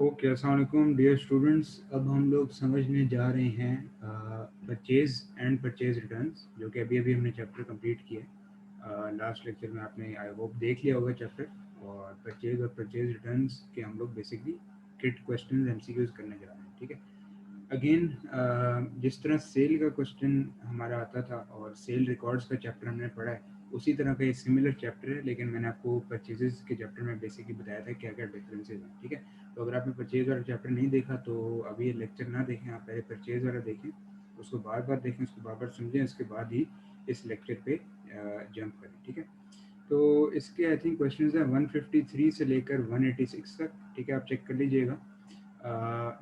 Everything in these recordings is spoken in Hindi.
ओके, अस्सलाम वालेकुम डियर स्टूडेंट्स। अब हम लोग समझने जा रहे हैं परचेज एंड परचेज रिटर्न्स, जो कि अभी अभी हमने चैप्टर कंप्लीट किया। लास्ट लेक्चर में आपने आई होप देख लिया होगा चैप्टर। और परचेज और परचेज रिटर्न्स के हम लोग बेसिकली किट क्वेश्चन एमसीक्यूज करने जा रहे हैं, ठीक है। अगेन जिस तरह सेल का क्वेश्चन हमारा आता था और सेल रिकॉर्ड्स का चैप्टर हमने पढ़ा है, उसी तरह का ये सिमिलर चैप्टर है, लेकिन मैंने आपको परचेजेस के चैप्टर में बेसिकली बताया था क्या क्या डिफरेंसेस हैं, ठीक है। तो अगर आपने परचेज वाला चैप्टर नहीं देखा तो अभी ये लेक्चर ना देखें, आप पहले परचेज वाला देखें, उसको बार बार देखें, उसको बार बार समझें, उसके बाद ही इस लेक्चर पे जंप करें, ठीक है। तो इसके आई थिंक क्वेश्चन हैं 153 से लेकर 186 तक, ठीक है, आप चेक कर लीजिएगा।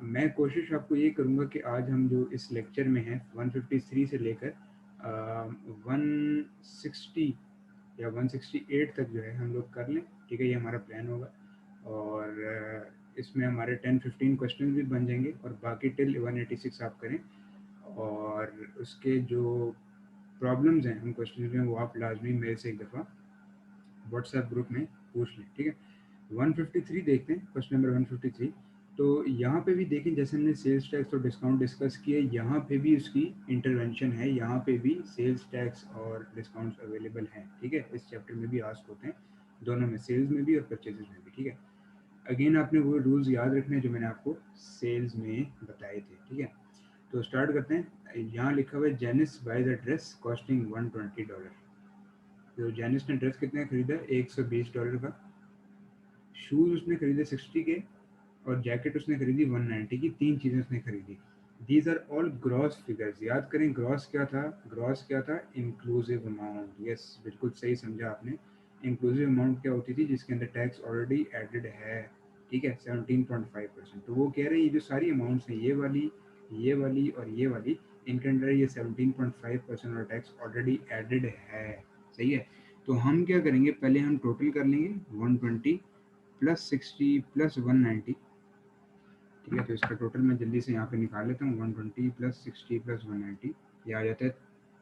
मैं कोशिश आपको ये करूँगा कि आज हम जो इस लेक्चर में हैं 153 से लेकर 160 या 168 तक जो है हम लोग कर लें, ठीक है, ये हमारा प्लान होगा। और इसमें हमारे 10-15 क्वेश्चन भी बन जाएंगे और बाकी टिल 186 आप करें। और उसके जो प्रॉब्लम्स हैं उन क्वेश्चन में वो आप लाजमी मेरे से एक दफ़ा व्हाट्सएप ग्रुप में पूछ लें, ठीक है। 153 देखते हैं, क्वेश्चन नंबर 153। तो यहाँ पे भी देखें, जैसे हमने सेल्स टैक्स और डिस्काउंट डिस्कस किए, यहाँ पे भी उसकी इंटरवेंशन है, यहाँ पे भी सेल्स टैक्स और डिस्काउंट्स अवेलेबल हैं, ठीक है। इस चैप्टर में भी आस्क होते हैं, दोनों में, सेल्स में भी और परचेजेस में भी, ठीक है। अगेन आपने वो रूल्स याद रखने जो मैंने आपको सेल्स में बताए थे, ठीक है। तो स्टार्ट करते हैं। यहाँ लिखा हुआ है Janice buy the dress costing $120। तो जेनिस ने ड्रेस कितने खरीदा? $120 का। शूज़ उसने खरीदे 60 के, और जैकेट उसने खरीदी 190 की। तीन चीज़ें उसने खरीदी। These are all gross figures. याद करें ग्रॉस क्या था? ग्रॉस क्या था? Inclusive amount. यस, बिल्कुल सही समझा आपने। इंक्लूसिव अमाउंट क्या होती थी? जिसके अंदर टैक्स ऑलरेडी एडेड है, ठीक है, 17.5%। तो वो कह रहे हैं ये जो सारी अमाउंट्स हैं, ये वाली और ये वाली, इनके अंदर ये 17.5% और टैक्स ऑलरेडी एडेड है, सही है। तो हम क्या करेंगे, पहले हम टोटल कर लेंगे 120 प्लस 60 प्लस 190, ठीक है। तो इसका टोटल मैं जल्दी से यहाँ पे निकाल लेता हूँ। 120 प्लस 60 प्लस 190, ये आ जाता है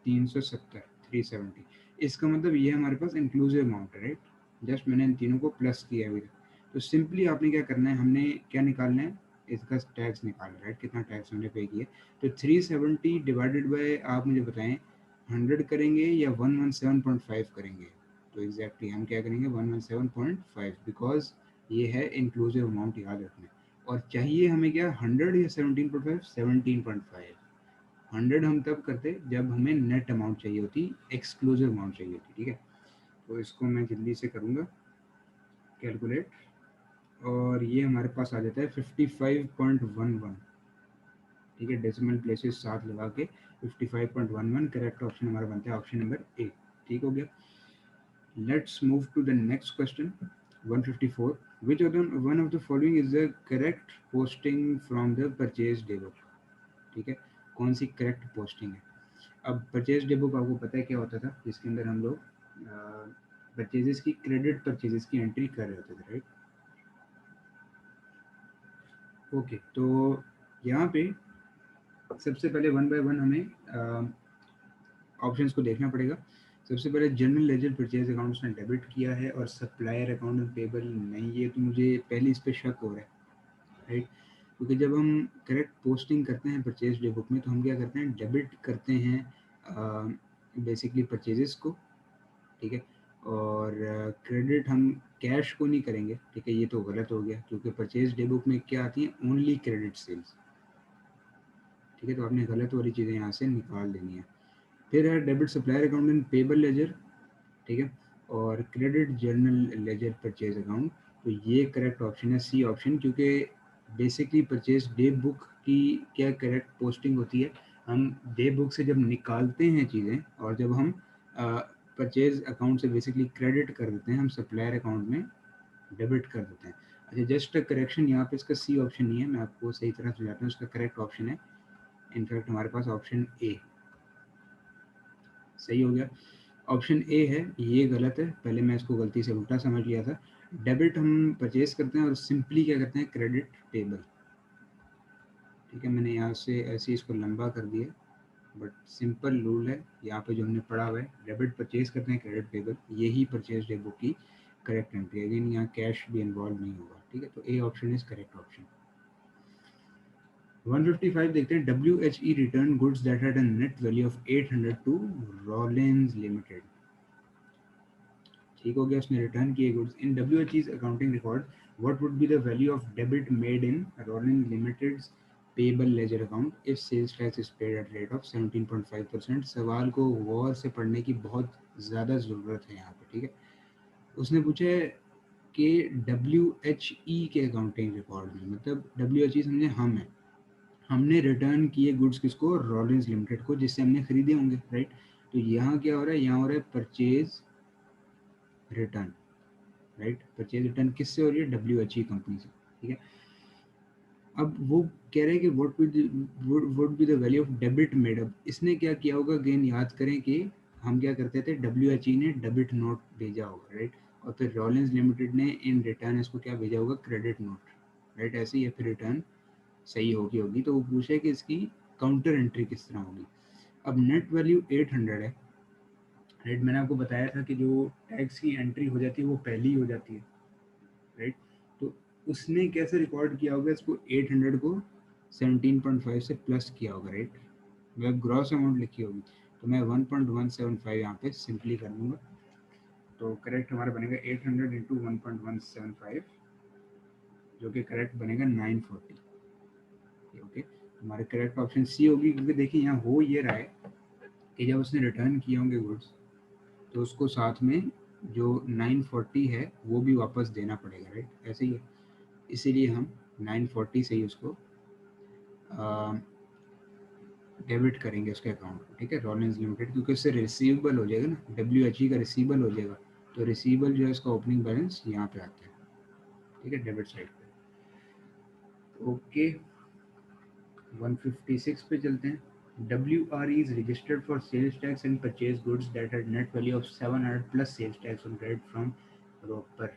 370, 370। इसका मतलब ये हमारे पास इंक्लूसिव अमाउंट है, राइट। जस्ट मैंने इन तीनों को प्लस किया हुआ है। तो सिंपली आपने क्या करना है, हमने क्या निकालना है, इसका टैक्स निकालना है, राइट, कितना टैक्स हमने पे किया। तो 370 डिवाइडेड बाय, आप मुझे बताएं, 100 करेंगे या 117.5 करेंगे? तो एग्जैक्टली हम क्या करेंगे, 117.5, बिकॉज ये है इंक्लूसिव अमाउंट, याद रखना है। और चाहिए हमें क्या, 100 या 17.5? 17.5। 100 हम तब करते जब हमें नेट अमाउंट चाहिए होती, एक्सक्लूसिव अमाउंट चाहिए होती, ठीक है। तो इसको मैं जल्दी से करूँगा कैलकुलेट, और ये हमारे पास आ जाता है 55.11, ठीक है। डेसिमल प्लेसेस साथ लगा के 55.11 करेक्ट ऑप्शन हमारा बनता है ऑप्शन नंबर ए, ठीक हो गया। Let's move to the next question. 154. Which of one of the following is the correct posting from the purchase day book? ठीक है, कौन सी करेक्ट पोस्टिंग है? अब परचेज डे बुक आपको पता है क्या होता था, जिसके अंदर हम लोग परचेजेस की, क्रेडिट परचेजेस की एंट्री कर रहे होते थे, राइट। ओके, तो यहाँ पे सबसे पहले वन बाय वन हमें ऑप्शंस को देखना पड़ेगा। सबसे पहले जनरल लेजर परचेज अकाउंट उसने डेबिट किया है, और सप्लायर अकाउंट पेबल नहीं। ये तो मुझे पहले इस पे शक हो रहा है, राइट। क्योंकि जब हम करेक्ट पोस्टिंग करते हैं परचेज डे बुक में, तो हम क्या करते हैं, डेबिट करते हैं बेसिकली परचेजेस को, ठीक है। और क्रेडिट हम कैश को नहीं करेंगे, ठीक है। ये तो गलत हो गया, क्योंकि परचेज डे बुक में क्या आती है, ओनली क्रेडिट सेल्स, ठीक है। तो आपने गलत वाली चीज़ें यहाँ से निकाल देनी है। फिर है debit supplier account and payable laser, ठीक है। और credit journal ledger purchase account. तो ये करेक्ट ऑप्शन है सी ऑप्शन, क्योंकि बेसिकली परचेज डे बुक की क्या करेक्ट पोस्टिंग होती है, हम डे बुक से जब निकालते हैं चीज़ें, और जब हम परचेज अकाउंट से बेसिकली क्रेडिट कर देते हैं, हम सप्लायर अकाउंट में डेबिट कर देते हैं। अच्छा, जस्ट करेक्शन, यहाँ पे इसका सी ऑप्शन नहीं है, मैं आपको सही तरह समझाता हूँ। इसका करेक्ट ऑप्शन है इनफैक्ट हमारे पास ऑप्शन ए, सही हो गया। ऑप्शन ए है, ये गलत है, पहले मैं इसको गलती से उल्टा समझ लिया था। डेबिट हम परचेज करते हैं और सिंपली क्या करते हैं, क्रेडिट पेबल, ठीक है। मैंने यहाँ से ऐसे इसको लंबा कर दिया, बट सिंपल रूल है यहाँ पे जो हमने पढ़ा हुआ है, डेबिट परचेज करते हैं, क्रेडिट पेबल, यही परचेज डेबुक की करेक्ट एंट्री है। अगेन यहाँ कैश भी इन्वॉल्व नहीं होगा, ठीक है। तो A option is correct option. 155 देखते हैं, WHE return goods that had a net value of 800 to Rawlins limited. ठीक हो गया, उसने रिटर्न किए goods in WHE's accounting record, what would be the value of debit made in Rawlins limited's payable ledger account if sales tax is paid at rate of 17.5%। सवाल को गौर से पढ़ने की बहुत ज़्यादा ज़रूरत है यहाँ पे, ठीक है। उसने पूछा है कि WHE के अकाउंटिंग रिकॉर्ड में, मतलब WHE समझे हम है, हमने रिटर्न किए गुड्स किसको, रॉलिंस लिमिटेड को, जिससे हमने खरीदे होंगे, राइट। तो यहाँ क्या हो रहा है, यहाँ हो रहा है purchase return, right. Purchase return किससे हो रही है, WHE कंपनी से, ठीक है। अब वो कह रहे हैं कि would be the value of debit made. अब इसने क्या किया होगा, अगेन याद करें कि हम क्या करते थे, WHE ने डेबिट नोट भेजा होगा, राइट। और फिर रॉलिंस लिमिटेड ने इन रिटर्न इसको क्या भेजा होगा, क्रेडिट नोट, राइट। ऐसे ही फिर रिटर्न सही होगी तो वो पूछे कि इसकी काउंटर एंट्री किस तरह होगी। अब नेट वैल्यू 800 है, राइट। मैंने आपको बताया था कि जो टैक्स की एंट्री हो जाती है वो पहली हो जाती है, राइट। तो उसने कैसे रिकॉर्ड किया होगा इसको, 800 को 17.5 से प्लस किया होगा, राइट। वह ग्रॉस अमाउंट लिखी होगी, तो मैं 1.175 यहाँ पे सिंपली कर दूंगा। तो करेक्ट हमारा बनेगा 800 इंटू 1.175, जो कि करेक्ट बनेगा 940। ओके, हमारे करेक्ट ऑप्शन सी होगी, क्योंकि देखिए यहाँ हो ये रहा है कि जब उसने रिटर्न किए होंगे गुड्स, तो उसको साथ में जो 940 है वो भी वापस देना पड़ेगा, राइट। ऐसे ही है, इसीलिए हम 940 से ही उसको डेबिट करेंगे उसके अकाउंट में, ठीक है, रॉलिंस लिमिटेड, क्योंकि उससे रिसीवेबल हो जाएगा ना, WHE का रिसीवेबल हो जाएगा। तो रिसीवेबल जो है उसका ओपनिंग बैलेंस यहाँ पे आता है, ठीक है, डेबिट साइड पे। ओके, 156 पे चलते हैं। WRE is registered for sales tax and purchase goods that had net value of 700 plus sales tax on credit from Roper।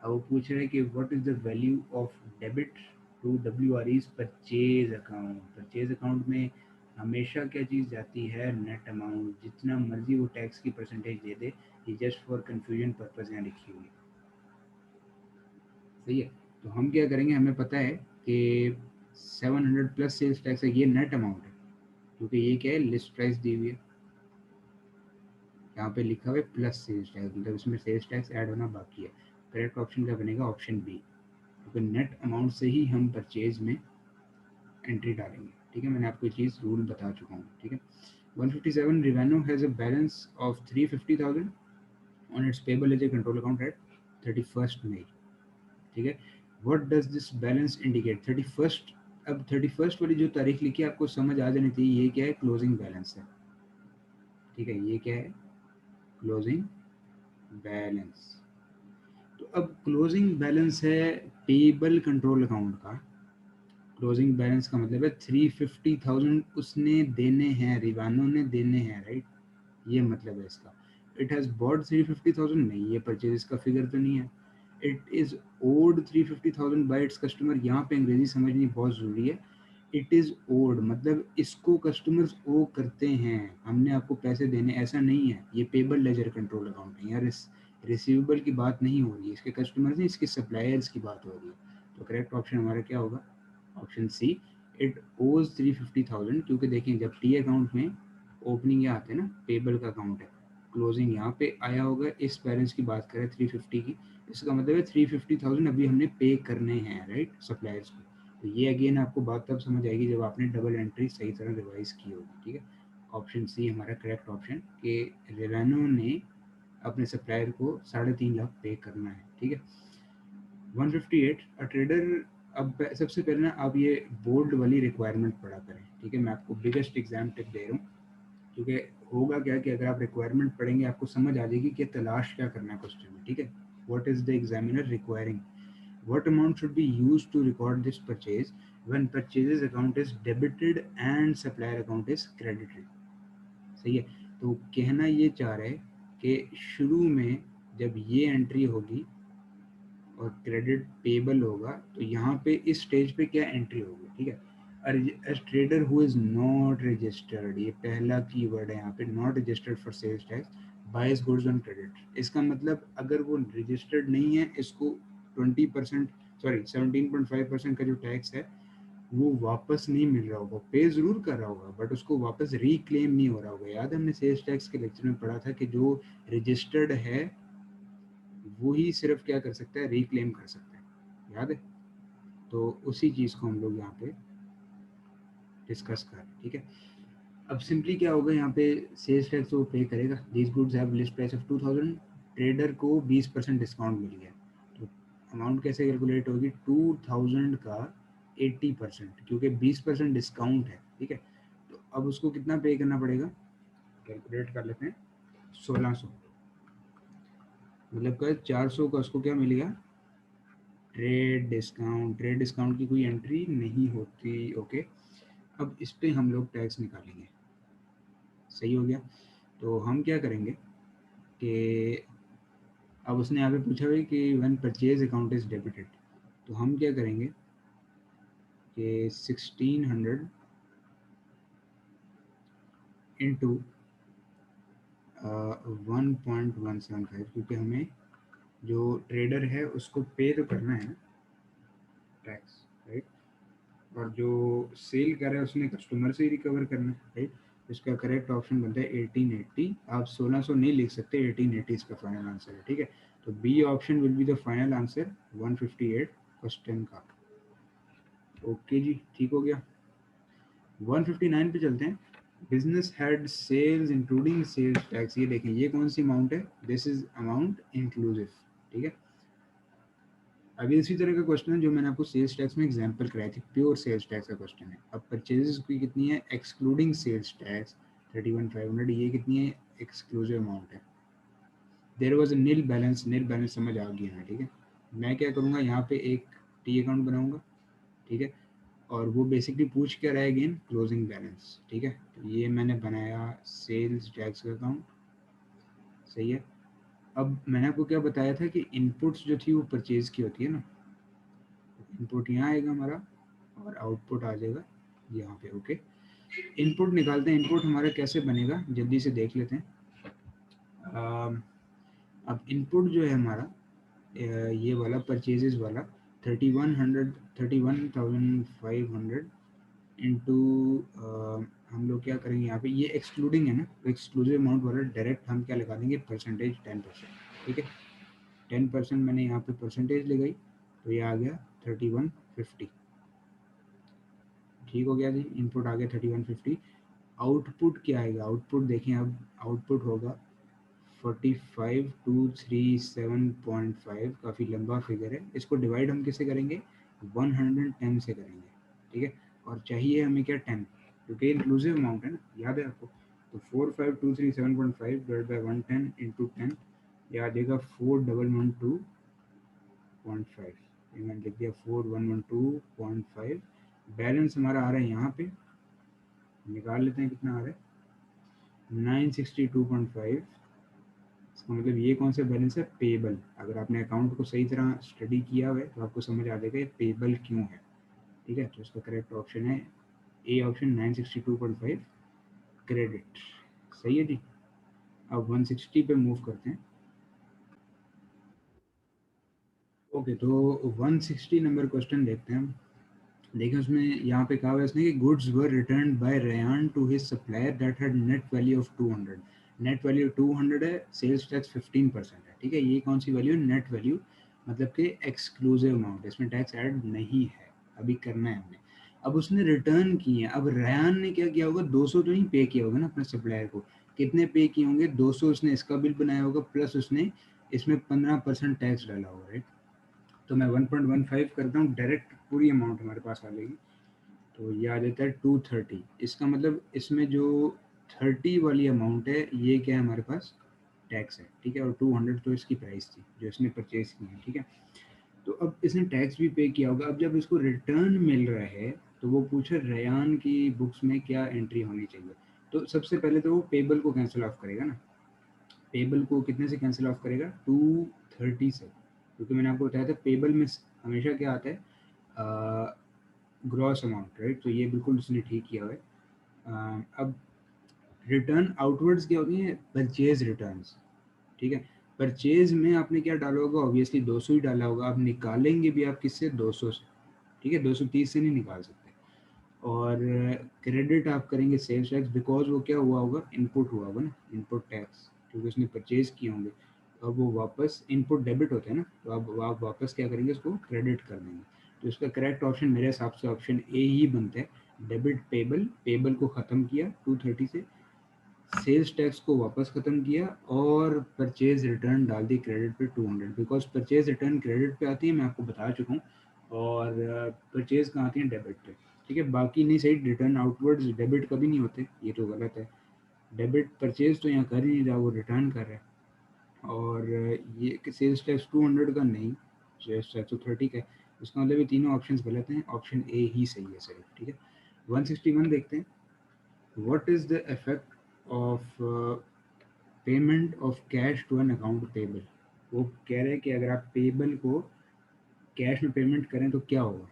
अब वो पूछ रहे हैं कि what is the value of debit to WRE's purchase account। Purchase account में हमेशा क्या चीज़ जाती है, नेट अमाउंट, जितना मर्जी वो टैक्स की परसेंटेज दे दे, ये जस्ट फॉर कन्फ्यूजन पर्पज यहाँ लिखी हुई है, सही है। तो हम क्या करेंगे, हमें पता है कि 700 प्लस सेल्स टैक्स है, ये नेट अमाउंट है, क्योंकि ये क्या है, लिस्ट प्राइस दी हुई है, यहाँ पे लिखा हुआ है प्लस सेल्स टैक्स, मतलब इसमें सेल्स टैक्स ऐड होना बाकी है। करेक्ट ऑप्शन क्या बनेगा, ऑप्शन बी, क्योंकि नेट अमाउंट से ही हम परचेज में एंट्री डालेंगे, ठीक है। मैंने आपको ये चीज़ रूल बता चुका हूँ, ठीक है। 157 revenue has a balance of 350,000 on its payable as a control account at 31st May, ठीक है। What does this balance indicate, 31st। अब 31st वाली जो तारीख लिखी है आपको समझ आ जानी चाहिए, ये क्या है, क्लोजिंग बैलेंस है, ठीक है। ये क्या है, क्लोजिंग बैलेंस। तो अब क्लोजिंग बैलेंस है पेबल कंट्रोल अकाउंट का, क्लोजिंग बैलेंस का मतलब है 350,000 उसने देने हैं, रिवानो ने देने हैं, राइट। ये मतलब है इसका। इट हैज़ बॉट 350,000, नहीं, ये परचेज का फिगर तो नहीं है। It is owed 350,000 by its customer, यहाँ पे अंग्रेजी समझनी बहुत ज़रूरी है। इट इज़ ओड मतलब इसको कस्टमर्स ओ करते हैं, हमने आपको पैसे देने, ऐसा नहीं है। ये पेबल लेजर कंट्रोल अकाउंट है, यहाँ रिसीवेबल की बात नहीं हो रही है, इसके कस्टमर्स नहीं, इसके सप्लायर्स की बात हो रही है। तो करेक्ट ऑप्शन हमारा क्या होगा, ऑप्शन सी, इट ओज 350,000, क्योंकि देखें जब टी अकाउंट में ओपनिंग यहाँ आते हैं ना, पेबल का अकाउंट है, क्लोजिंग यहाँ पे आया होगा, इस बैलेंस की बात करें 350 की, इसका मतलब है 350,000 अभी हमने पे करने हैं, राइट, सप्लायर्स को। तो ये अगेन आपको बात तब समझ आएगी जब आपने डबल एंट्री सही तरह रिवाइज की होगी, ठीक है। ऑप्शन सी हमारा करेक्ट ऑप्शन, कि रेवेन्यू ने अपने सप्लायर को 3.5 लाख पे करना है, ठीक है। 158 अ ट्रेडर। अब सबसे पहले ना आप ये बोर्ड वाली रिक्वायरमेंट पढ़ा करें, ठीक है। मैं आपको बिगेस्ट एग्जाम टिप दे रहा हूँ, क्योंकि होगा क्या कि अगर आप रिक्वायरमेंट पढ़ेंगे आपको समझ आ जाएगी कि तलाश क्या करना है क्वेश्चन में, ठीक है। What is the examiner requiring, what amount should be use to record this purchase when purchases account is debited and supplier account is credited, सही है। तो कहना ये चाह रहे हैं कि शुरू में जब ये एंट्री होगी और क्रेडिट पेबल होगा, तो यहाँ पे इस स्टेज पे क्या एंट्री होगी, ठीक है। Trader who is not registered, ये पहला कीवर्ड है यहाँ पे, not registered for sales tax, buys goods on credit. इसका मतलब अगर वो रजिस्टर्ड नहीं है, इसको 20%, सॉरी 17.5% का जो टैक्स है वो वापस नहीं मिल रहा होगा, पे ज़रूर कर रहा होगा बट उसको वापस रिक्लेम नहीं हो रहा होगा। याद है हमने सेल्स टैक्स के लेक्चर में पढ़ा था कि जो रजिस्टर्ड है वो ही सिर्फ क्या कर सकता है, रिक्लेम कर सकता है, याद है। तो उसी चीज़ को हम लोग यहाँ पे डिस्कस कर रहे हैं, ठीक है। अब सिंपली क्या होगा यहाँ पे, सेल्स टैक्स वो पे करेगा। This goods have list price of 2000, trader को 20% डिस्काउंट मिल गया, तो अमाउंट कैसे कैलकुलेट होगी, 2000 का 80%, क्योंकि 20% डिस्काउंट है, ठीक है। तो अब उसको कितना पे करना पड़ेगा, कैलकुलेट कर लेते हैं। 1600 मतलब का 400 का उसको क्या मिलेगा, ट्रेड डिस्काउंट। ट्रेड डिस्काउंट की कोई एंट्री नहीं होती, ओके। अब इस पे हम लोग टैक्स निकालेंगे, सही हो गया। तो हम क्या करेंगे कि अब उसने यहाँ पे पूछा हुआ है कि one purchase account is debited, तो हम क्या करेंगे कि 1600 इंटू 1.175, क्योंकि हमें जो ट्रेडर है उसको पे तो करना है ना टैक्स, राइट। और जो सेल कर रहा है उसने कस्टमर से ही रिकवर करना है, राइट। इसका करेक्ट ऑप्शन बनता है 1880। आप 1600 नहीं लिख सकते, 1880 इसका फाइनल आंसर है, ठीक है। तो B option will be the final answer 158 question का। ओके जी, ठीक हो गया। 159 पे चलते हैं। Business had sales including sales tax, ये देखें ये कौन सी अमाउंट है, दिस इज अमाउंट इंक्लूसिव, ठीक है। अभी इसी तरह का क्वेश्चन है जो मैंने आपको सेल्स टैक्स में एग्जांपल कराई थी, प्योर सेल्स टैक्स का क्वेश्चन है। अब परचेजेस की कितनी है एक्सक्लूडिंग सेल्स टैक्स 31,500, ये कितनी है एक्सक्लूसिव अमाउंट है। There was a nil balance, nil balance समझ आ गया है, ठीक है। मैं क्या करूँगा यहाँ पे एक टी अकाउंट बनाऊंगा, ठीक है। और वो बेसिकली पूछ क्या रहा है अगेन, क्लोजिंग बैलेंस, ठीक है। तो ये मैंने बनाया सेल्स टैक्स का अकाउंट, सही है। अब मैंने आपको क्या बताया था कि इनपुट्स जो थी वो परचेज की होती है ना, इनपुट यहाँ आएगा हमारा और आउटपुट आ जाएगा यहाँ पे, ओके। इनपुट निकालते हैं, इनपुट हमारा कैसे बनेगा जल्दी से देख लेते हैं। अब इनपुट जो है हमारा ये वाला परचेजेस वाला 31,500 इंटू हम लोग क्या करेंगे यहाँ पे, ये एक्सक्लूडिंग है ना, तो एक्सक्लूसिव अमाउंट वाला डायरेक्ट हम क्या लगा देंगे, परसेंटेज 10%, ठीक है। 10% मैंने यहाँ पे परसेंटेज लगाई, तो ये आ गया 3150, ठीक हो गया जी। इनपुट आ गया 3150। आउटपुट क्या आएगा, आउटपुट देखें अब, आउटपुट होगा 45237.5, काफ़ी लंबा फिगर है। इसको डिवाइड हम किससे करेंगे, 110 से करेंगे, ठीक है। और चाहिए हमें क्या 10, क्योंकि इंक्लूसिव अमाउंट है ना, याद है आपको। तो 45237.5 डिवाइड बाई 110 इंटू 10, ये आ जाएगा 4112.5, ये मैंने लिख दिया 4112.5। बैलेंस हमारा आ रहा है यहाँ पे, निकाल लेते हैं कितना आ रहा है, 962.5। इसका मतलब ये कौन सा बैलेंस है, पेबल। अगर आपने अकाउंट को सही तरह स्टडी किया हुआ है तो आपको समझ आ जाएगा ये पेबल क्यों है, ठीक है। तो इसका करेक्ट ऑप्शन है ए ऑप्शन, 962.5 क्रेडिट, सही है जी। अब 160 पे मूव करते हैं। ओके, तो 160 नंबर क्वेश्चन देखते हैं हम। देखिए उसमें यहाँ पे कहा हुआ है इसने कि goods were return by Ryan to his supplier that had net value of 200। Net value 200 है, सेल्स टैक्स 15% है, ठीक है। ये कौन सी वैल्यू है, नेट वैल्यू, मतलब कि एक्सक्लूसिव अमाउंट, इसमें टैक्स ऐड नहीं है, अभी करना है हमने। अब उसने रिटर्न किए, अब रेयान ने क्या किया होगा, 200 तो नहीं पे किया होगा ना अपने सप्लायर को, कितने पे किए होंगे, 200 उसने इसका बिल बनाया होगा, प्लस उसने इसमें 15% टैक्स डाला होगा, राइट। तो मैं 1.15 करता हूँ, डायरेक्ट पूरी अमाउंट हमारे पास आ जाएगी। तो ये आ जाता है 230। इसका मतलब इसमें जो 30 वाली अमाउंट है ये क्या है हमारे पास, टैक्स है, ठीक है। और 200 तो इसकी प्राइस थी जो इसने परचेज की है, ठीक है। तो अब इसने टैक्स भी पे किया होगा। अब जब इसको रिटर्न मिल रहा है तो वो पूछे रेयान की बुक्स में क्या एंट्री होनी चाहिए। तो सबसे पहले तो वो पेबल को कैंसिल ऑफ करेगा ना, पेबल को कितने से कैंसिल ऑफ करेगा, 230 से, क्योंकि मैंने आपको बताया था पेबल में हमेशा क्या आता है, ग्रॉस अमाउंट, राइट। तो ये बिल्कुल उसने ठीक किया हुआ है। अब रिटर्न आउटवर्ड्स क्या होती है, परचेज रिटर्न्स, ठीक है। परचेज में आपने क्या डाला होगा, ऑब्वियसली 200 ही डाला होगा। आप निकालेंगे भी आप किससे, 200 से, ठीक है। 230 से नहीं निकाल सकते। और क्रेडिट आप करेंगे सेल्स टैक्स, बिकॉज वो क्या हुआ होगा, इनपुट हुआ होगा ना, इनपुट टैक्स, क्योंकि उसने परचेज किए होंगे। अब वो वापस इनपुट डेबिट होते हैं ना, तो अब आप वापस क्या करेंगे, उसको क्रेडिट कर देंगे। तो इसका करेक्ट ऑप्शन मेरे हिसाब से ऑप्शन ए ही बनता है। डेबिट पेबल, पेबल को ख़त्म किया 230 से, सेल्स टैक्स को वापस ख़त्म किया, और परचेज रिटर्न डाल दी क्रेडिट पे 200, बिकॉज परचेज रिटर्न क्रेडिट पे आती है, मैं आपको बता चुका हूँ, और परचेज कहाँ आती है, डेबिट पे। ठीक है, बाकी नहीं सही, रिटर्न आउटवर्ड्स डेबिट कभी नहीं होते, ये तो गलत है। डेबिट परचेज तो यहाँ कर ही नहीं रहा, वो रिटर्न कर रहा है। और ये सेल्स टैक्स 200 का नहीं, सेल्स टैक्स तो 30 का है। उसका मतलब ये तीनों ऑप्शन गलत हैं, ऑप्शन ए ही सही है सर। ठीक है, 161 देखते हैं। What is the effect of payment of cash to an account payable. वो कह रहे हैं कि अगर आप पेबल को कैश में पेमेंट करें तो क्या होगा।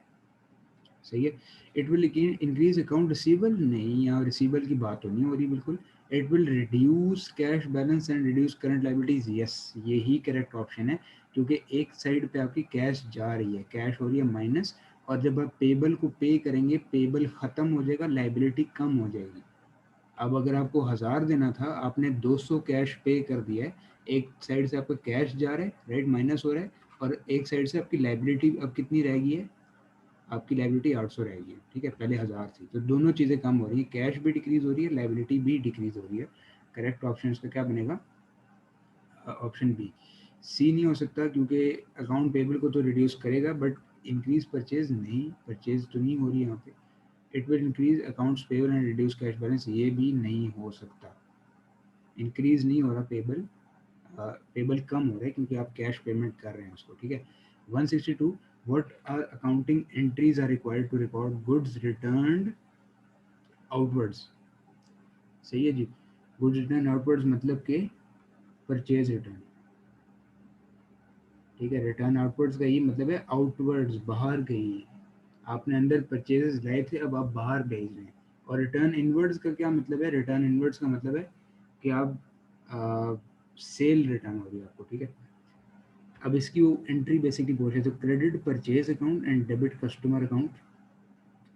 सही है। It will increase account receivable, नहीं, यहाँ रिसीवेबल की बात तो नहीं हो रही बिल्कुल। It will reduce cash balance and reduce current liabilities, yes, ये ही करेक्ट ऑप्शन है, क्योंकि एक साइड पे आपकी कैश जा रही है, कैश हो रही है माइनस, और जब आप पेबल को पे करेंगे, पेबल ख़त्म हो जाएगा, लाइबिलिटी कम हो जाएगी। अब अगर आपको 1000 देना था, आपने 200 कैश पे कर दिया है, एक साइड से आपका कैश जा रहा है, राइट, माइनस हो रहा है, और एक साइड से आपकी लाइबिलिटी अब कितनी रहेगी है, आपकी लाइबिलिटी 800 रहेगी। ठीक है, पहले 1000 थी, तो दोनों चीज़ें कम हो रही हैं, कैश भी डिक्रीज हो रही है, लाइबिलिटी भी डिक्रीज हो रही है। करेक्ट ऑप्शन इसका क्या बनेगा, ऑप्शन बी। सी नहीं हो सकता, क्योंकि अकाउंट पेबल को तो रिड्यूस करेगा, बट इंक्रीज परचेज नहीं, परचेज तो नहीं हो रही यहाँ पे। It will increase accounts payable and reduce cash balance, ये भी नहीं हो सकता। इंक्रीज नहीं हो रहा पेबल, पेबल कम हो रहा है, क्योंकि आप कैश पेमेंट कर रहे हैं उसको। ठीक है, 162, what are accounting entries are required to record goods returned outwards. सही है जी, गुड्स रिटर्न आउटवर्ड्स मतलब के परचेज रिटर्न। ठीक है, रिटर्न आउटवर्ड्स का ये मतलब है आउटवर्ड्स, बाहर गई, आपने अंदर परचेजेस लाए थे, अब आप बाहर भेज रहे हैं। और रिटर्न इनवर्ड्स का क्या मतलब है, रिटर्न इनवर्ड्स का मतलब है कि आप सेल रिटर्न हो रही है आपको। ठीक है, अब इसकी वो एंट्री बेसिकली पूछ रहे, तो credit purchase account and debit customer account.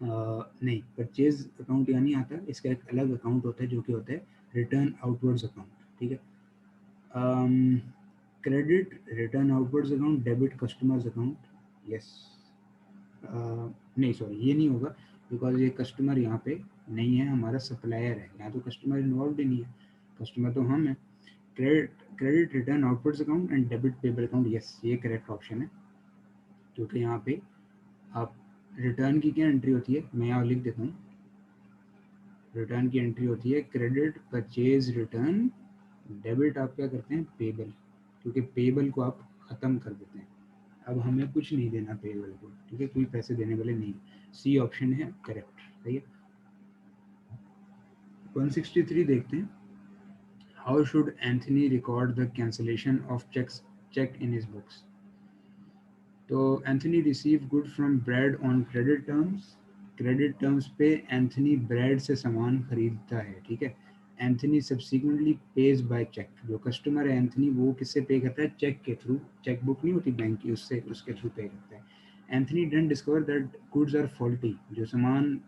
नहीं, परचेज अकाउंट यहाँ नहीं आता, इसका एक अलग अकाउंट होता है, जो कि होता है रिटर्न आउटवर्ड्स अकाउंट। ठीक है, credit return outwards account, debit customers account, yes. नहीं सॉरी, ये नहीं होगा, बिकॉज ये कस्टमर यहाँ पे नहीं है, हमारा सप्लायर है, यहाँ तो कस्टमर इन्वॉल्व ही नहीं है, कस्टमर तो हम है। Credit credit return outwards account and debit payable account, yes, ये करेक्ट ऑप्शन है, क्योंकि यहाँ पे आप रिटर्न की क्या एंट्री होती है, मैं यहाँ लिख देता हूँ। रिटर्न की एंट्री होती है क्रेडिट परचेज रिटर्न, डेबिट आप क्या करते हैं, पेबल, क्योंकि पेबल को आप ख़त्म कर देते हैं। अब हमें कुछ नहीं देना पेबल को, ठीक है, कोई पैसे देने वाले नहीं। सी ऑप्शन है करेक्ट। सही है, 163 देखते हैं। How should Anthony record the cancellation of cheque in his books. तो Anthony receive good from Brad on credit terms, credit terms पे एंथनी ब्रैड से सामान खरीदता है। ठीक है, Anthony subsequently pays by cheque, जो कस्टमर है एंथनी, वो किससे पे करता है, चेक के थ्रू, चेक बुक नहीं होती बैंक की, उससे, उसके थ्रू पे करता है। Anthony then discover that goods are faulty, जो सामान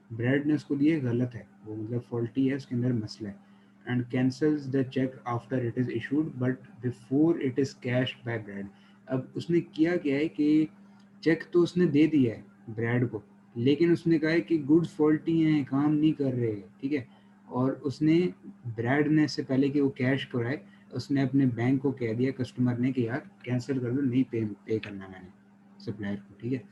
ब्रैड ने उसको दिए गलत है, वो मतलब फॉल्टी है, उसके अंदर मसला है। And cancels the cheque after it is issued but before it is cash by Brad. अब उसने किया क्या है कि चेक तो उसने दे दिया है ब्रैड को, लेकिन उसने कहा है कि गुड्स फॉल्टी हैं, काम नहीं कर रहे। ठीक है, और उसने ब्रैड ने से पहले कि वो कैश कराए, उसने अपने बैंक को कह दिया, कस्टमर ने, कि यार कैंसिल कर दो, नहीं पे करना मैंने सप्लायर को। ठीक है,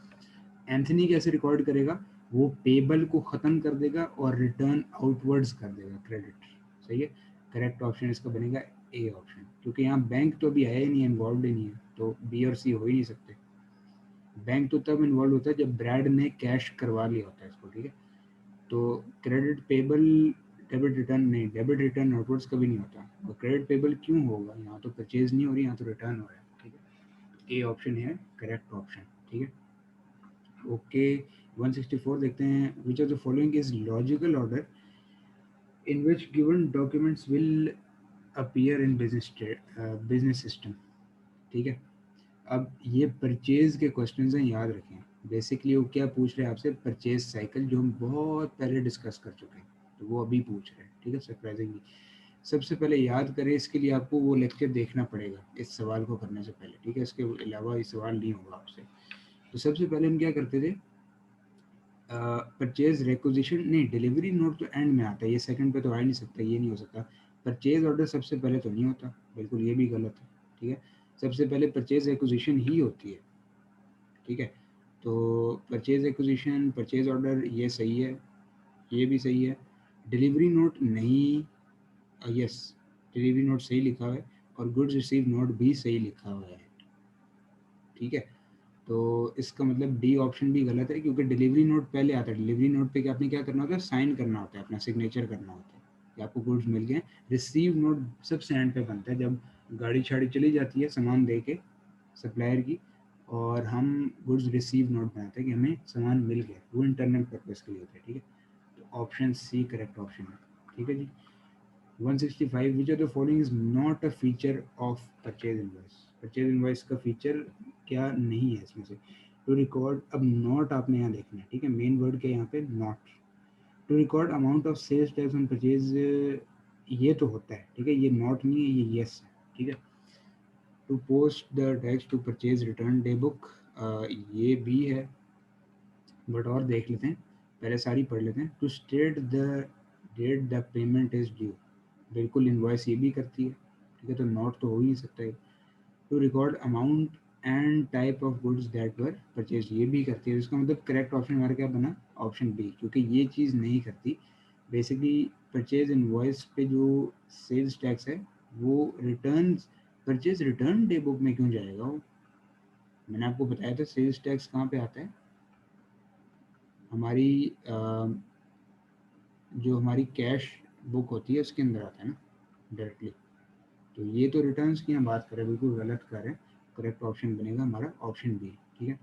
एंथनी कैसे रिकॉर्ड करेगा, वो पेबल को ख़त्म कर देगा और रिटर्न आउटवर्ड्स कर देगा क्रेडिट। सही है, करेक्ट ऑप्शन इसका बनेगा ए ऑप्शन, क्योंकि यहाँ बैंक तो अभी है ही नहीं, इन्वॉल्व ही नहीं है, तो बी और सी हो ही नहीं सकते। बैंक तो तब इन्वॉल्व होता है जब ब्रैड ने कैश करवा लिया होता है इसको। ठीक है, तो क्रेडिट पेबल, डेबिट रिटर्न नहीं, डेबिट रिटर्न आउटवर्ड्स कभी नहीं होता, और क्रेडिट पेबल क्यों होगा, यहाँ तो परचेज नहीं हो रही, यहाँ तो रिटर्न हो रहा है। ठीक है, ए ऑप्शन है करेक्ट ऑप्शन। ठीक है, ओके, 164 देखते हैं। विच of the following is logical order in which given documents will appear in business system. ठीक है, अब ये परचेज के क्वेश्चन हैं, याद रखें। बेसिकली वो क्या पूछ रहे हैं आपसे, परचेज साइकिल, जो हम बहुत पहले डिस्कस कर चुके हैं, तो वो अभी पूछ रहे हैं, ठीक है, सरप्राइजिंगली। सबसे पहले याद करें, इसके लिए आपको वो लेक्चर देखना पड़ेगा इस सवाल को करने से पहले, ठीक है, इसके अलावा ये सवाल नहीं होगा आपसे। तो सबसे पहले हम क्या करते थे, परचेज रिक्विजिशन नहीं, डिलीवरी नोट तो एंड में आता है, ये सेकंड पे तो आ ही नहीं सकता, ये नहीं हो सकता। परचेज ऑर्डर सबसे पहले तो नहीं होता, बिल्कुल ये भी गलत है, ठीक है। सबसे पहले परचेज रिक्विजिशन ही होती है, ठीक है। तो परचेज एक्विजिशन, परचेज ऑर्डर, ये सही है, ये भी सही है। डिलीवरी नोट नहीं, यस, डिलीवरी नोट सही लिखा हुआ है, और गुड्स रिसीव नोट भी सही लिखा हुआ है, ठीक है। तो इसका मतलब डी ऑप्शन भी गलत है, क्योंकि डिलीवरी नोट पहले आता है। डिलीवरी नोट पे क्या आपने क्या करना होता है, साइन करना होता है, अपना सिग्नेचर करना होता है कि आपको गुड्स मिल गए। रिसीव नोट सबसे एंड पे बनता है, जब गाड़ी छाड़ी चली जाती है सामान दे के सप्लायर की, और हम गुड्स रिसीव नोट बनाते हैं कि हमें सामान मिल गया, वो इंटरनल पर्पज़ के लिए होता है, ठीक है। तो ऑप्शन सी करेक्ट ऑप्शन है, ठीक है जी। 165, विच of the following is not a feature of purchase invoice. Purchase invoice का फीचर क्या नहीं है इसमें से। टू रिकॉर्ड, अब नॉट आपने यहाँ देखना है, ठीक है, मेन वर्ड के यहाँ पे not. To record amount of sales tax on purchase, ये तो होता है, ठीक है, ये नॉट नहीं है, ये यस है, ठीक है। To post the tax to purchase return day book, ये भी है, बट और देख लेते हैं, पहले सारी पढ़ लेते हैं। To state the date the payment is due, बिल्कुल इनवॉइस ये भी करती है, ठीक है, तो नॉट तो हो ही नहीं सकता है। To record amount and type of goods that were purchase, ये भी करती है। इसका मतलब करेक्ट ऑप्शन हमारा क्या बना, ऑप्शन बी, क्योंकि ये चीज़ नहीं करती। बेसिकली परचेज इनवॉइस पे जो सेल्स टैक्स है, वो return, purchase return day book में क्यों जाएगा वो। मैंने आपको बताया था सेल्स टैक्स कहाँ पे आता है, हमारी जो हमारी कैश बुक होती है उसके अंदर आता है ना, डायरेक्टली। तो ये तो रिटर्न्स की हम बात करें, बिल्कुल गलत कर रहे हैं। करेक्ट ऑप्शन बनेगा हमारा ऑप्शन बी, ठीक है।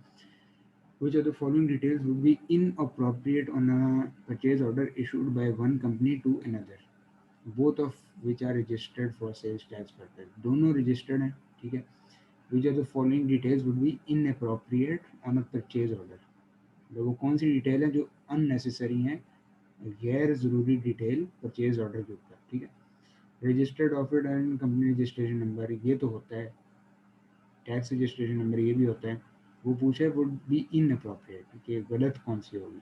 Which of the following details would be inappropriate on a purchase order issued by one company to another, both of which are registered for sales tax purpose, दोनों रजिस्टर्ड हैं, ठीक है। Which of the following details would be inappropriate on a purchase order, तो वो कौन सी डिटेल है जो अननेसेसरी हैं, गैर ज़रूरी डिटेल परचेज ऑर्डर के ऊपर, ठीक है। Registered office and company registration number, ये तो होता है। टैक्स रजिस्ट्रेशन नंबर, ये भी होता है। वो पूछे वुड बी इन अप्रोप्रिएट, कि गलत कौन सी होगी।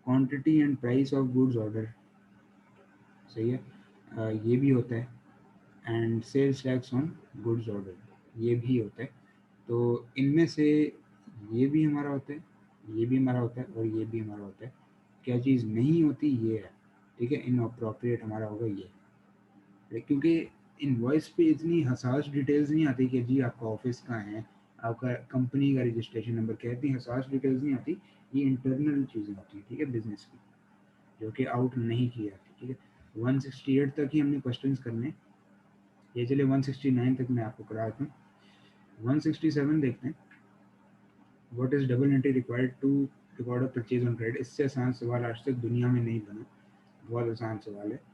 Quantity and price of goods order, सही है, ये भी होता है। And sales tax on goods order, ये भी होता है। तो इनमें से ये भी हमारा होता है, ये भी हमारा होता है, और ये भी हमारा होता है। क्या चीज़ नहीं होती, ये है, ठीक है, इन अप्रोप्रिएट हमारा होगा ये, क्योंकि इनवॉइस पे इतनी हसास डिटेल्स नहीं आती कि जी आपका ऑफिस कहाँ है, आपका कंपनी का रजिस्ट्रेशन नंबर क्या है, इतनी हसास डिटेल्स नहीं आती। ये इंटरनल चीज़ें होती हैं, ठीक है, बिजनेस की, जो कि आउट नहीं की जाती, ठीक है। 168 तक ही हमने क्वेश्चंस करने, ये चलिए 169 तक मैं आपको करा देता हूँ। 167 देखते हैं, what is double entry required to record a purchase on credit. इससे आसान सवाल आज तक दुनिया में नहीं बना, बहुत आसान सवाल है।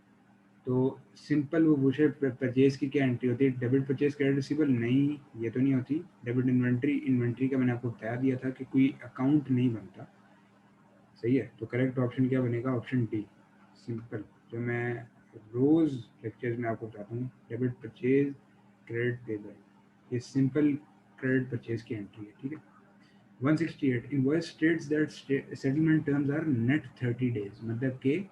तो सिंपल वो पूछे परचेज की क्या एंट्री होती है, डेबिट परचेज क्रेडिट रिसीवेबल, नहीं ये तो नहीं होती। डेबिट इन्वेंट्री, इन्वेंट्री का मैंने आपको बता दिया था कि कोई अकाउंट नहीं बनता, सही है। तो करेक्ट ऑप्शन क्या बनेगा, ऑप्शन डी, सिंपल, जो मैं रोज लेक्चर्स में आपको बताता हूँ। डेबिट परचेज क्रेडिट पेबल, ये सिंपल क्रेडिट परचेज की एंट्री है, ठीक है। 168, invoice states that settlement terms are net 30 days, मतलब कि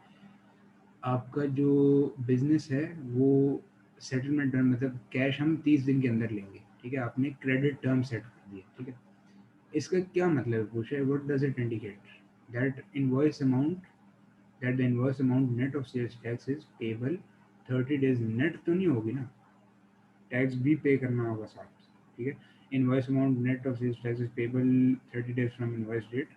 आपका जो बिजनेस है वो सेटलमेंट टर्म, मतलब कैश हम 30 दिन के अंदर लेंगे, ठीक है, आपने क्रेडिट टर्म सेट कर दिया, ठीक है। इसका क्या मतलब पूछा है, what does it indicate, that invoice amount, that the invoice amount net of sales tax is payable 30 days, net तो नहीं होगी ना, टैक्स भी पे करना होगा साथ, ठीक है। Invoice amount net of sales tax is payable 30 days from invoice date,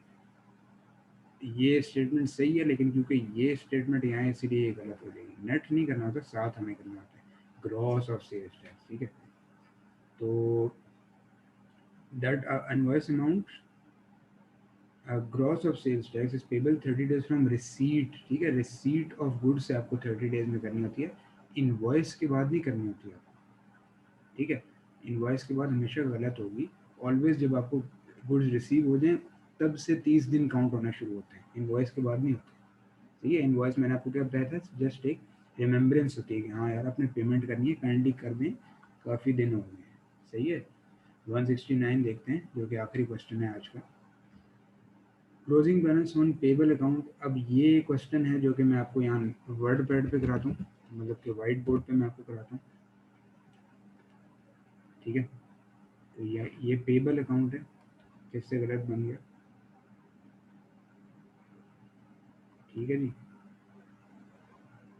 ये स्टेटमेंट सही है, लेकिन क्योंकि ये स्टेटमेंट यहाँ है इसलिए ये गलत हो जाएगी। नेट नहीं करना होता, साथ हमें करना होता है, ग्रॉस ऑफ सेल्स टैक्स, ठीक है। तो that invoice amount gross of sales tax is payable 30 days from receipt, ठीक है, रिसीट ऑफ गुड्स से आपको 30 डेज में करनी होती है, इनवॉइस के बाद नहीं करनी होती है, ठीक है। इनवॉइस के बाद हमेशा गलत होगी, ऑलवेज जब आपको गुड्स रिसीव हो जाए तब से 30 दिन काउंट होना शुरू होते हैं, इनवॉइस के बाद नहीं होते। सही है, इनवॉइस मैंने आपको क्या बताया था, जस्ट एक रिमेम्बरेंस होती है कि हाँ यार आपने पेमेंट करनी है, काइंडली कर दें, काफ़ी दिन हो गए हैं। सही है, 169 देखते हैं जो कि आखिरी क्वेश्चन है आज का। Closing balance on payable account. अब ये क्वेश्चन है जो कि मैं आपको यहाँ वर्ड पैड पे कराता हूँ, मतलब कि वाइट बोर्ड पे मैं आपको कराता हूँ। ठीक है, तो ये पेबल अकाउंट है, किससे गलत बन गया। ठीक है जी,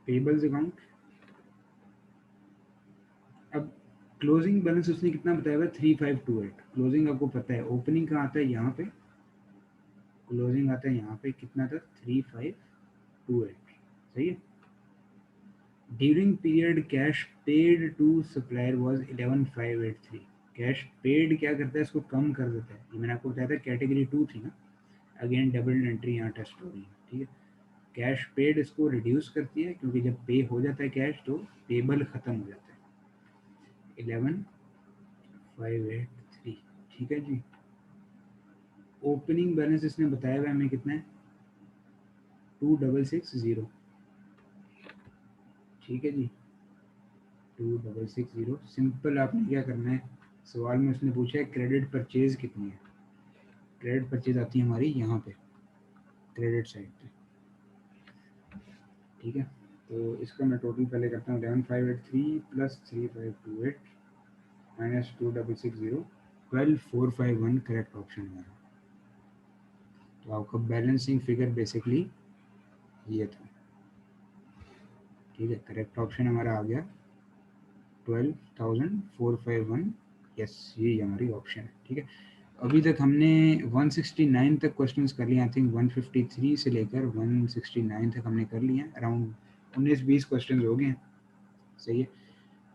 पेबल्स अकाउंट। अब क्लोजिंग बैलेंस उसने कितना बताया हुआ है, 3528। क्लोजिंग आपको पता है, ओपनिंग कहाँ आता है, यहाँ पे। क्लोजिंग आता है यहाँ पे, कितना था, 3528। सही है। During period cash paid to supplier was 11583। Cash paid क्या करता है, इसको कम कर देता है। ये मैंने आपको बताया था कैटेगरी 2 थी ना, अगेन डबल एंट्री यहाँ टेस्ट हो रही है। ठीक है, कैश पेड इसको रिड्यूस करती है, क्योंकि जब पे हो जाता है कैश तो पेबल खत्म हो जाता है। 11583। ठीक है जी। ओपनिंग बैलेंस इसने बताया हुआ हमें कितना है, 2660। ठीक है जी, 2660। सिंपल आपने क्या करना है, सवाल में उसने पूछा है क्रेडिट परचेज कितनी है। क्रेडिट परचेज आती है हमारी यहाँ पे, क्रेडिट साइड पे। ठीक है, तो इसका मैं टोटल पहले करता हूँ, 11583 प्लस 3528 माइनस 2660, 12451 करेक्ट ऑप्शन हमारा। तो आपका बैलेंसिंग फिगर बेसिकली ये था। ठीक है, करेक्ट ऑप्शन हमारा आ गया 12,451। यस, यही हमारी ऑप्शन है। ठीक है, अभी तक हमने 169 तक क्वेश्चंस कर लिए। आई थिंक 153 से लेकर 169 तक हमने कर लिए हैं, अराउंड 19-20 क्वेश्चंस हो गए हैं। सही है,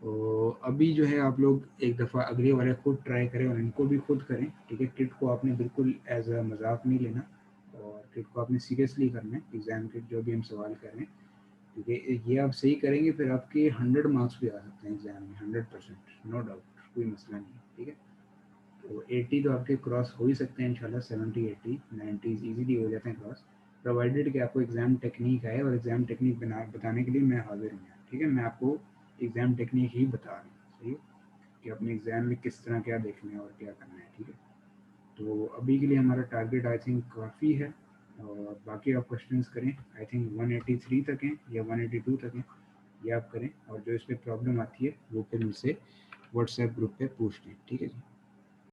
तो अभी जो है आप लोग एक दफ़ा अगले वाले खुद ट्राई करें और इनको भी खुद करें। ठीक है, किट को आपने बिल्कुल एज अ मजाक नहीं लेना, और किट को आपने सीरियसली करना है। एग्ज़ाम किट जो भी हम सवाल कर रहे हैं, क्योंकि ये आप सही करेंगे फिर आपके 100 मार्क्स भी आ सकते हैं एग्जाम में, 100%, नो डाउट, कोई मसला नहीं है। ठीक है, तो 80 तो आपके क्रॉस हो ही सकते हैं इंशाल्लाह, 70 80 90 ईजीली हो जाते हैं क्रॉस, प्रोवाइडेड कि आपको एग्ज़ाम टेक्निक आए। और एग्ज़ाम टेक्निक बताने के लिए मैं हाजिर हूँ। ठीक है, मैं आपको एग्ज़ाम टेक्निक ही बता रहा हूँ। सही है, कि अपने एग्ज़ाम में किस तरह क्या देखना है और क्या करना है। ठीक है, तो अभी के लिए हमारा टारगेट आई थिंक काफ़ी है, और बाकी आप क्वेश्चंस करें। आई थिंक 183 तक हैं या 182 तक हैं, ये आप करें। और जो इस पर प्रॉब्लम आती है वो फिर मुझसे व्हाट्सएप ग्रुप पे पूछ लें। ठीक है जी।